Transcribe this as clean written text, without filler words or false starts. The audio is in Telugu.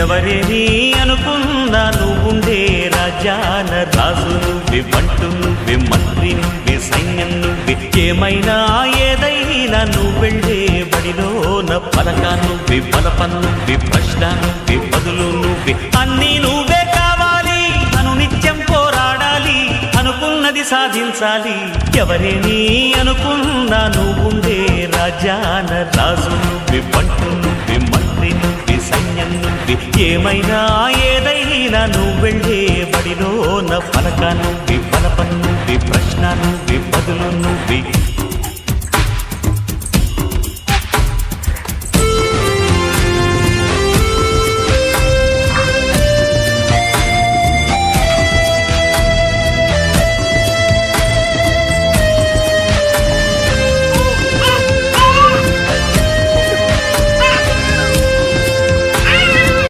ఎవరేని అనుకున్నా నువ్వుండే రాజ్యాన రాజు నువ్వే, బంటు నువ్వే, మంత్రి నువ్వే, సైన్యం నువ్వే, ఏమైనా ఏదైనా నువ్వెళ్ళే బడిలోన పలక నువ్వే, బలపం నువ్వే, ప్రశ్న నువ్వే, బదులు నువ్వే, అన్నీ నువ్వే కావాలి. నిత్యం పోరాడాలి, అనుకున్నది సాధించాలి. ఎవరేని అనుకున్నా నువ్వుండే రాజ్యాన రాజు నువ్వే, బంటు నువ్వే, మంత్రి నువ్వే, సైన్యం నువ్వే, ఏమైనా ఏదైనా నువ్వెళ్ళే బడిలోన పలక నువ్వే, బలపం నువ్వే, ప్రశ్న నువ్వే, బదులు నువ్వే.